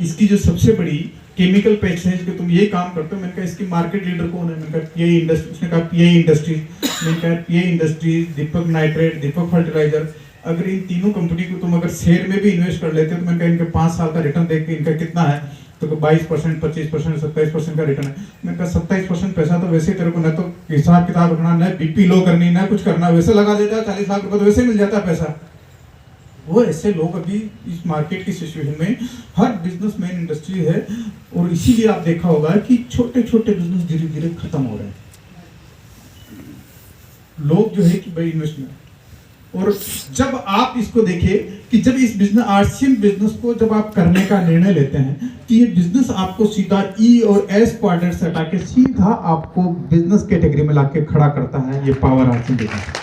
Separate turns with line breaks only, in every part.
इसकी जो सबसे बड़ी केमिकल पेस्टिसाइड के तुम ये काम करते हो, मैंने कहा इसकी मार्केट लीडर कौन है? मैंने कहा पीआई इंडस्ट्री। उसने कहा पीआई इंडस्ट्रीज। मैंने कहा पीआई इंडस्ट्रीज, दीपक नाइट्रेट, दीपक फर्टिलाइजर, अगर इन तीनों कंपनी को तुम अगर शेयर में भी इन्वेस्ट कर लेते हो तो मैंने कहा इनके 5 साल का रिटर्न देख के इनका कितना है, तो 22%, 25%, 27% का रिटर्न है। मैंने कहा 27% पैसा तो वैसे तेरे को न तो हिसाब किताब रखना, न बीपी लो करनी, न कुछ करना, वैसे लगा देता है 40 लाख रुपए तो वैसे मिल जाता है पैसा। वो ऐसे लोग अभी इस मार्केट की सिचुएशन में हर बिजनेसमैन इंडस्ट्री है, और इसीलिए आप देखा होगा कि छोटे छोटे बिजनेस धीरे धीरे खत्म हो रहे हैं। लोग जो है कि भाई इन्वेस्टमेंट, और जब आप इसको देखें कि जब इस बिजनेस आरसीएम बिजनेस को जब आप करने का निर्णय लेते हैं तो ये बिजनेस आपको सीधा ई और एस क्वाड्रेंट से हटा के सीधा आपको बिजनेस कैटेगरी में लाके खड़ा करता है। ये पावर आरसीएम बिजनेस।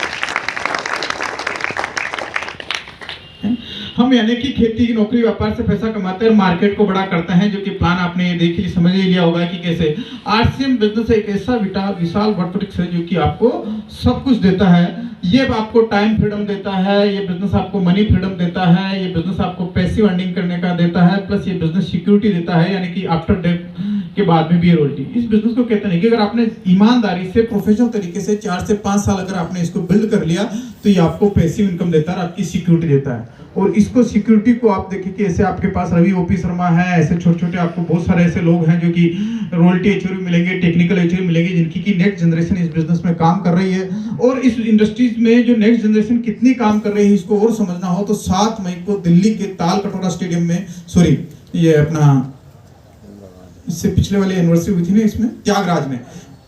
हम यानी कि खेती की नौकरी व्यापार से पैसा कमाते हैं और मार्केट को बड़ा करते हैं, जो कि प्लान आपने ये देख समझ ही लिया होगा कि कैसे आरसीएम बिजनेस एक ऐसा विशाल वर्टेक्स है जो कि आपको सब कुछ देता है। ये आपको टाइम फ्रीडम देता है, ये बिजनेस आपको मनी फ्रीडम देता है, ये बिजनेस आपको पैसिव अर्निंग करने का देता है, प्लस ये बिजनेस सिक्योरिटी देता है, यानी कि आफ्टर डेथ के बाद में भी रॉयल्टी। इस बिजनेस को कहते हैं कि अगर आपने ईमानदारी से प्रोफेशनल तरीके से 4 से 5 साल अगर आपने इसको बिल्ड कर लिया तो ये आपको पैसिव इनकम देता है और आपकी सिक्योरिटी देता है। और इसको सिक्योरिटी को आप देखिए कि ऐसे आपके पास रवि ओपी शर्मा है, ऐसे छोटे छोटे आपको बहुत सारे ऐसे लोग हैं जो कि रॉयल्टी एचओरी मिलेंगे, टेक्निकल एचओरी मिलेंगे, जिनकी की नेक्स्ट जनरेशन इस बिजनेस में काम कर रही है। और इस इंडस्ट्रीज में जो नेक्स्ट जनरेशन कितनी काम कर रही है इसको और समझना हो तो 7 मई को दिल्ली के ताल कटोरा स्टेडियम में, सॉरी ये अपना इससे पिछले वाली यूनिवर्सिटी हुई थी ना, इसमें त्यागराज में,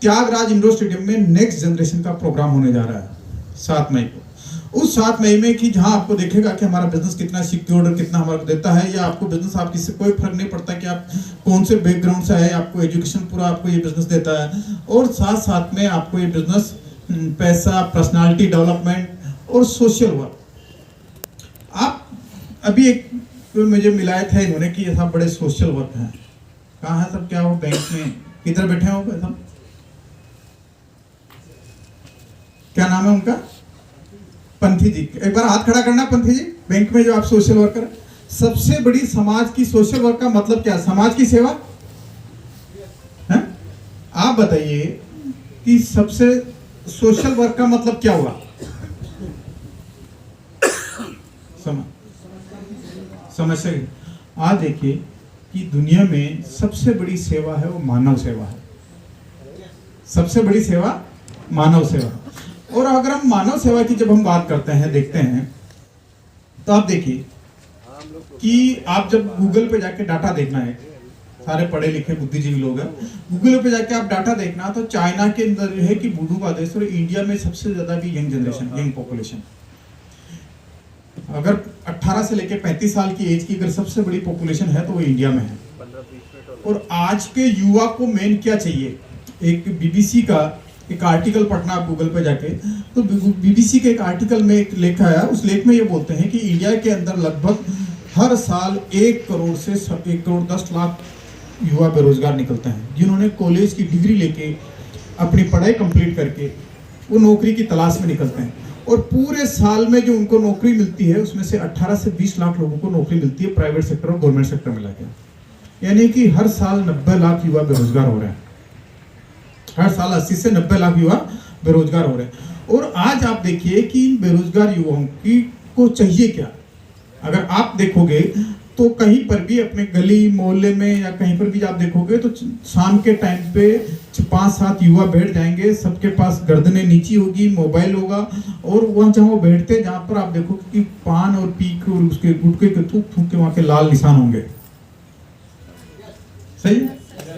त्यागराज इंडोर स्टेडियम में नेक्स्ट जनरेशन का प्रोग्राम होने जा रहा है 7 मई को। उस 7 मई में कि जहां आपको देखेगा कि हमारा बिजनेस कितना सिक्योर्ड और कितना हमारा देता है, या आपको बिजनेस आप किसी कोई फर्क नहीं पड़ता कि आप कौन से बैकग्राउंड से आए, आपको एजुकेशन पूरा आपको ये बिजनेस देता है। और साथ साथ में आपको ये बिजनेस पैसा, पर्सनालिटी डेवलपमेंट और सोशल वर्क। आप अभी एक मुझे मिलाए थे इन्होंने कि ये सब बड़े सोशल वर्क हैं। कहाँ है सब? क्या हो बैंक में किधर बैठे हो सब? क्या नाम है उनका? पंथी जी। एक बार हाथ खड़ा करना पंथी जी। बैंक में जो आप सोशल वर्कर, सबसे बड़ी समाज की सोशल वर्क का मतलब क्या? समाज की सेवा है? आप बताइए कि सबसे सोशल वर्क का मतलब क्या हुआ? समझ सके? आज देखिए कि दुनिया में सबसे बड़ी सेवा है वो मानव सेवा है। सबसे बड़ी सेवा मानव सेवा। और अगर हम मानव सेवा की जब हम बात करते हैं, देखते हैं, तो आप देखिए कि आप जब गूगल पे जाके डाटा देखना है, सारे पढ़े लिखे बुद्धिजीवी लोग हैं, गूगल पे जाके आप डाटा देखना तो चाइना के अंदर जो है कि बूढ़ू का देश, और इंडिया में सबसे ज्यादा भी यंग जनरेशन, यंग पॉपुलेशन। अगर 18 से लेकर 35 साल की एज की अगर सबसे बड़ी पॉपुलेशन है तो वो इंडिया में है। और आज के युवा को मेन क्या चाहिए? एक बीबीसी का एक आर्टिकल पढ़ना आप गूगल पे जाके, तो बीबीसी के एक आर्टिकल में एक लेख आया, उस लेख में ये बोलते हैं कि इंडिया के अंदर लगभग हर साल 1 करोड़ से 1 करोड़ 10 लाख युवा बेरोजगार निकलते हैं, जिन्होंने कॉलेज की डिग्री लेके अपनी पढ़ाई कंप्लीट करके वो नौकरी की तलाश में निकलते हैं। और पूरे साल में जो उनको नौकरी मिलती है उसमें से 18 से 20 लाख लोगों को नौकरी मिलती है प्राइवेट सेक्टर और गवर्नमेंट सेक्टर मिला के। यानी कि हर साल 90 लाख युवा बेरोजगार हो रहे हैं। हर साल 80 से 90 लाख युवा बेरोजगार हो रहे हैं। और आज आप देखिए कि इन बेरोजगार युवाओं की को चाहिए क्या? अगर आप देखोगे तो कहीं पर भी अपने गली मोहल्ले में या कहीं पर भी आप देखोगे तो शाम के टाइम पे 5-7 युवा बैठ जाएंगे, सबके पास गर्दनें नीची होगी, मोबाइल होगा, और वहाँ जहाँ वो बैठते, जहाँ पर आप देखोगे कि पान और पीक और उसके गुटखे के थूक थूक के वहाँ के लाल निशान होंगे। सही?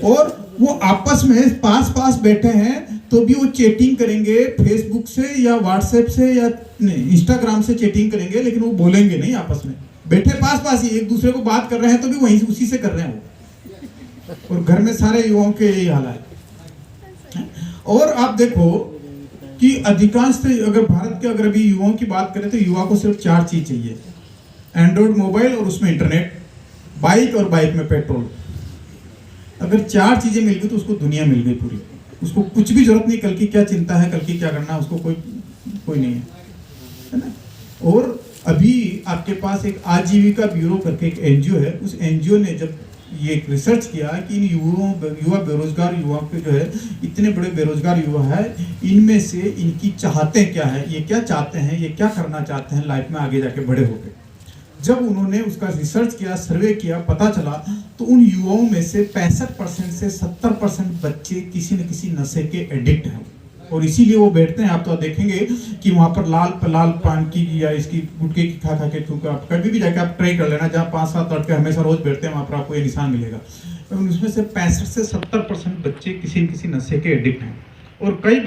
और वो आपस में पास बैठे हैं तो भी वो चैटिंग करेंगे फेसबुक से या व्हाट्सएप से या इंस्टाग्राम से चैटिंग करेंगे, लेकिन वो बोलेंगे नहीं आपस में। बैठे पास ही एक दूसरे को बात कर रहे हैं तो भी वहीं उसी से कर रहे हैं वो। और घर में सारे युवाओं के यही हाल है। और आप देखो कि अधिकांश अगर भारत के अगर अभी युवाओं की बात करें तो युवा को सिर्फ 4 चीज चाहिए: एंड्रॉइड मोबाइल और उसमें इंटरनेट, बाइक और बाइक में पेट्रोल। अगर 4 चीजें मिल गई तो उसको दुनिया मिल गई पूरी। उसको कुछ भी जरूरत नहीं, कल की क्या चिंता है, कल की क्या करना, उसको कोई नहीं है ना। और अभी आपके पास एक आजीविका ब्यूरो करके एक एनजीओ है, उस एनजीओ ने जब ये एक रिसर्च किया कि इन युवा बेरोजगार युवाओं के जो है इतने बड़े बेरोजगार युवा है, इनमें से इनकी चाहतें क्या है, ये क्या चाहते हैं, ये क्या करना चाहते हैं लाइफ में आगे जाके बड़े होकर। जब उन्होंने उसका रिसर्च किया, सर्वे किया, पता चला तो उन युवाओं में से 65% से 70% बच्चे किसी न किसी नशे के एडिक्ट हैं, और इसीलिए वो बैठते हैं। आप तो देखेंगे कि वहाँ पर लाल पान की या इसकी गुटके की खा के, क्योंकि आप कभी भी जाकर आप ट्राई कर लेना, जहाँ 5-7 लड़के हमेशा रोज बैठते हैं वहाँ पर आपको ये निशान मिलेगा। तो उसमें से 65 से 70% बच्चे किसी न किसी नशे के एडिक्ट हैं, और कई